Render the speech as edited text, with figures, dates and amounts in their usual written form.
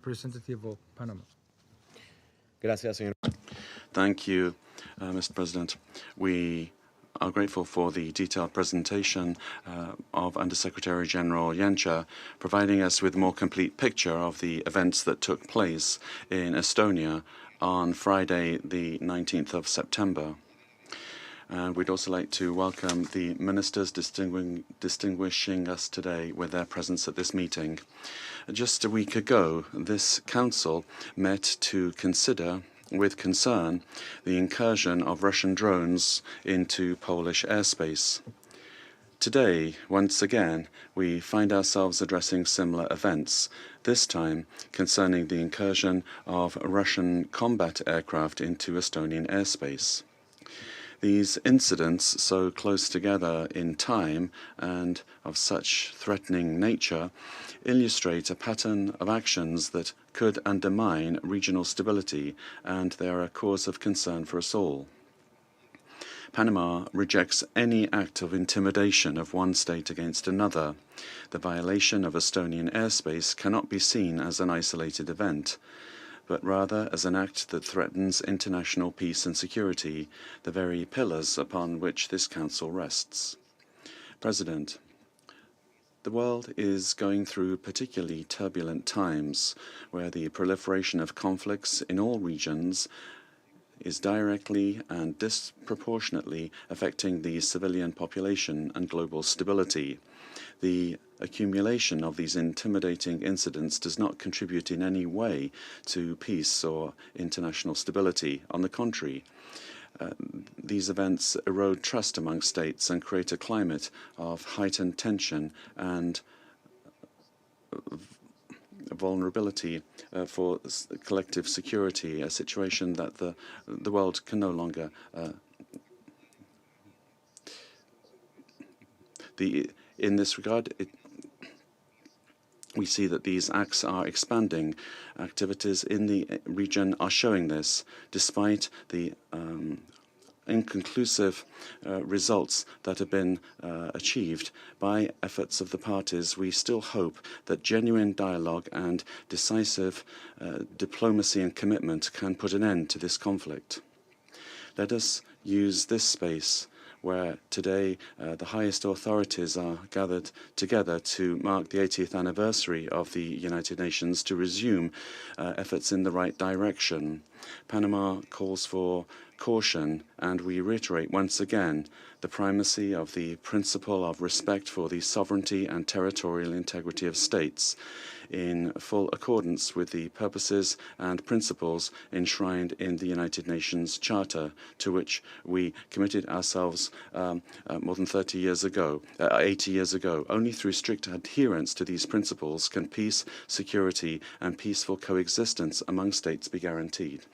Representative of Panama. Gracias, señor. Thank you, Mr. President. We are grateful for the detailed presentation of Undersecretary General Yencha, providing us with a more complete picture of the events that took place in Estonia on Friday, the 19th of September. And we'd also like to welcome the ministers distinguishing us today with their presence at this meeting. Just a week ago, this council met to consider with concern the incursion of Russian drones into Polish airspace. Today, once again, we find ourselves addressing similar events, this time concerning the incursion of Russian combat aircraft into Estonian airspace. These incidents, so close together in time and of such threatening nature, illustrate a pattern of actions that could undermine regional stability, and they are a cause of concern for us all. Panama rejects any act of intimidation of one state against another. The violation of Estonian airspace cannot be seen as an isolated event, but rather as an act that threatens international peace and security, the very pillars upon which this Council rests. President, the world is going through particularly turbulent times, where the proliferation of conflicts in all regions is directly and disproportionately affecting the civilian population and global stability. The accumulation of these intimidating incidents does not contribute in any way to peace or international stability. On the contrary, these events erode trust among states and create a climate of heightened tension and vulnerability for collective security, a situation that the world can no longer in this regard, we see that these acts are expanding. Activities in the region are showing this, despite the inconclusive results that have been achieved by efforts of the parties. We still hope that genuine dialogue and decisive diplomacy and commitment can put an end to this conflict. Let us use this space where today the highest authorities are gathered together to mark the 80th anniversary of the United Nations to resume efforts in the right direction. Panama calls for caution, and we reiterate once again the primacy of the principle of respect for the sovereignty and territorial integrity of states, in full accordance with the purposes and principles enshrined in the United Nations Charter, to which we committed ourselves more than 80 years ago. Only through strict adherence to these principles can peace, security, and peaceful coexistence among states be guaranteed.